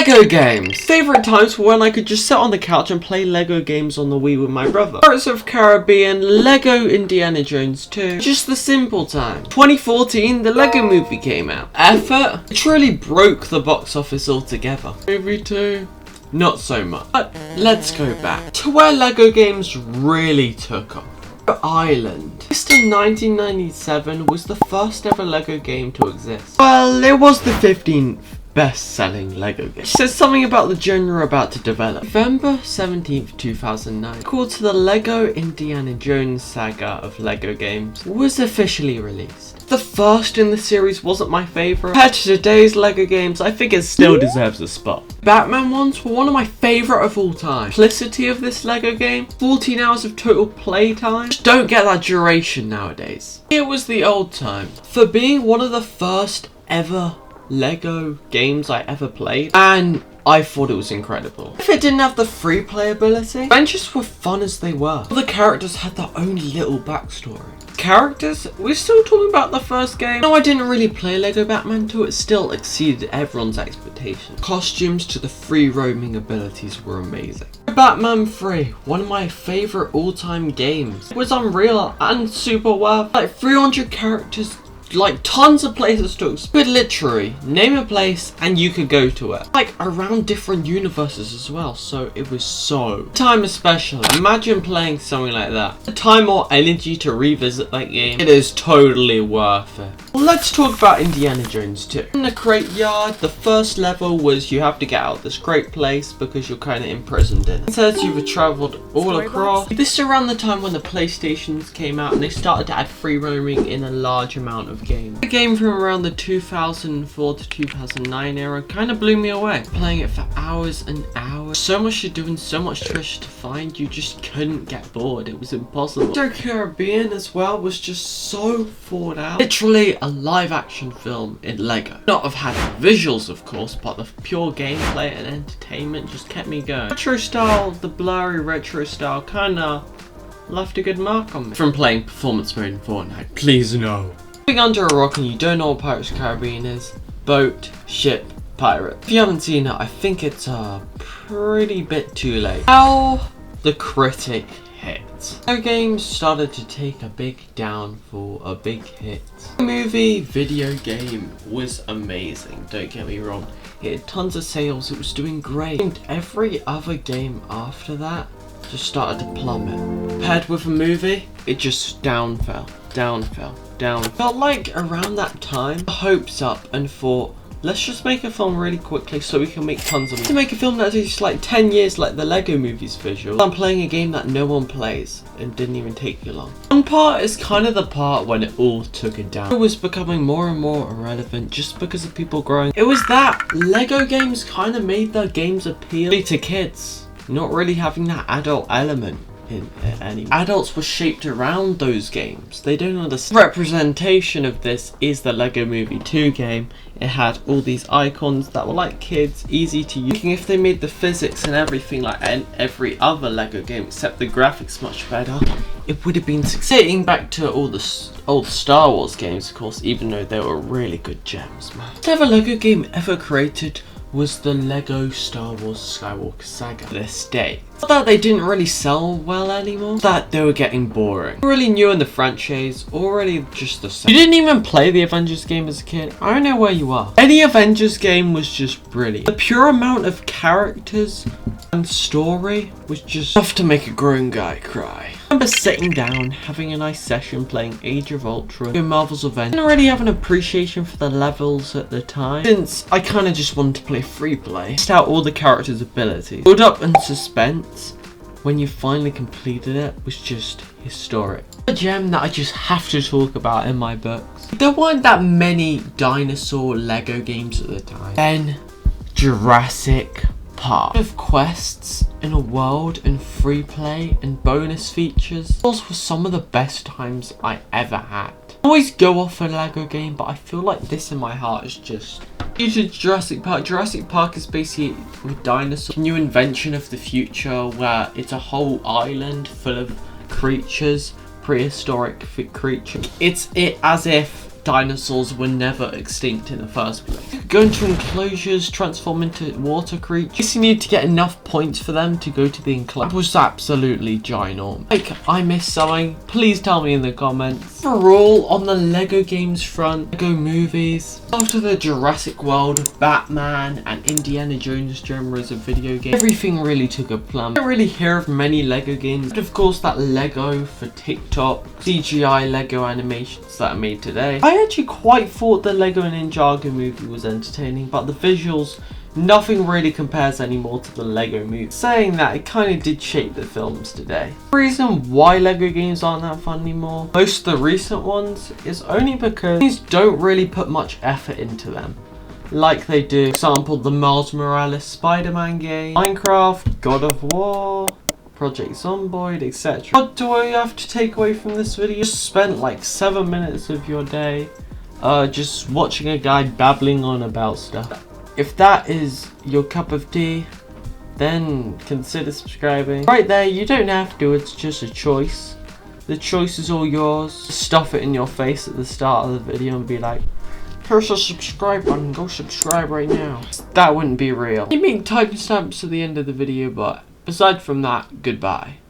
Lego games! Favorite times were when I could just sit on the couch and play Lego games on the Wii with my brother. Pirates of the Caribbean, Lego Indiana Jones 2, just the simple time. 2014, the Lego movie came out. Effort? It truly broke the box office altogether. Movie 2? Not so much. But let's go back to where Lego games really took off. Island. Released in 1997, was the first ever Lego game to exist. Well, it was the 15th best-selling Lego game. It says something about the genre about to develop. November 17th, 2009, called to the Lego Indiana Jones saga of Lego games, was officially released. The first in the series wasn't my favourite. Compared to today's Lego games, I think it still deserves a spot. Batman ones were one of my favourite of all time. Simplicity of this Lego game, 14 hours of total playtime. Just don't get that duration nowadays. It was the old time. For being one of the first ever Lego games I ever played, and I thought it was incredible. If it didn't have the free playability, adventures were fun as they were. All the characters had their own little backstory. Characters, we're still talking about the first game. No, I didn't really play Lego Batman 2, it still exceeded everyone's expectations. Costumes to the free roaming abilities were amazing. Batman 3, one of my favourite all-time games. It was unreal and super worth. Like 300 characters, like tons of places to explore. Literally name a place and you could go to it, like around different universes as well, so it was so time especially. Imagine playing something like that. The time or energy to revisit that game, it is totally worth it. Well, let's talk about Indiana Jones 2. In the crate yard, the first level was you have to get out of this great place because you're kind of imprisoned in it. It says you've travelled all across. This is around the time when the PlayStations came out and they started to add free roaming in a large amount of games. The game from around the 2004 to 2009 era kind of blew me away. Playing it for hours and hours. So much to do and so much treasure to find, you just couldn't get bored. It was impossible. The Caribbean as well was just so thought out. Literally a live action film in Lego. Not have had visuals of course, but the pure gameplay and entertainment just kept me going. Retro style, the blurry retro style kinda left a good mark on me. From playing performance mode in Fortnite, please no. Living under a rock and you don't know what Pirates of the Caribbean is, boat, ship, pirate. If you haven't seen it, I think it's a pretty bit too late. How the critic hit. The game started to take a big downfall, a big hit. The movie, video game was amazing, don't get me wrong. It had tons of sales, it was doing great. And every other game after that just started to plummet. Paired with a movie, it just downfell. Felt like around that time, the hopes up and thought, let's just make a film really quickly so we can make tons of money. To make a film that takes like 10 years like the Lego movies visual. I'm playing a game that no one plays and didn't even take you long. One part is kind of the part when it all took it down. It was becoming more and more irrelevant just because of people growing. It was that Lego games kind of made their games appeal to kids, not really having that adult element. Adults were shaped around those games. They don't understand. Representation of this is the Lego Movie 2 game. It had all these icons that were like kids, easy to use. If they made the physics and everything like every other Lego game except the graphics much better, it would have been successful. Dating back to all the old Star Wars games, of course, even though they were really good gems, man. The first Lego game ever created was the Lego Star Wars Skywalker saga. To this day, not that they didn't really sell well anymore, that they were getting boring. Really new in the franchise, already just the same. You didn't even play the Avengers game as a kid, I don't know where you are. Any Avengers game was just brilliant. The pure amount of characters and story was just enough to make a grown guy cry. I remember sitting down, having a nice session playing Age of Ultron and Marvel's Avengers. I didn't really have an appreciation for the levels at the time, since I kind of just wanted to play free play. Test out all the characters' abilities. Build up and suspense when you finally completed it was just historic. A gem that I just have to talk about in my books. There weren't that many dinosaur Lego games at the time. Then Jurassic Park. Of quests in a world and free play and bonus features. Those were some of the best times I ever had. I always go off a Lego game, but I feel like this in my heart is just due to Jurassic Park. Jurassic Park is basically with dinosaurs, a new invention of the future where it's a whole island full of creatures, prehistoric creatures. It's as if dinosaurs were never extinct in the first place. Go into enclosures, transform into water creatures. You need to get enough points for them to go to the enclosure. That was absolutely ginormous. Like, I missed something, please tell me in the comments. Overall, on the Lego games front, Lego movies, after the Jurassic World, Batman, and Indiana Jones genres of video games, everything really took a plumb. I don't really hear of many Lego games, but of course that Lego for TikTok, CGI Lego animations that are made today. I actually quite thought the Lego Ninjago movie was entertaining, but the visuals, nothing really compares anymore to the Lego movie. Saying that, it kind of did shape the films today. The reason why Lego games aren't that fun anymore, most of the recent ones, is only because games don't really put much effort into them. Like they do, for example, the Miles Morales Spider-Man game, Minecraft, God of War, Project Zomboid, etc. What do I have to take away from this video? Just spent like 7 minutes of your day just watching a guy babbling on about stuff. If that is your cup of tea, then consider subscribing. Right there, you don't have to, it's just a choice. The choice is all yours. Stuff it in your face at the start of the video and be like, here's a subscribe button, go subscribe right now. That wouldn't be real. You make timestamps at the end of the video, but aside from that, goodbye.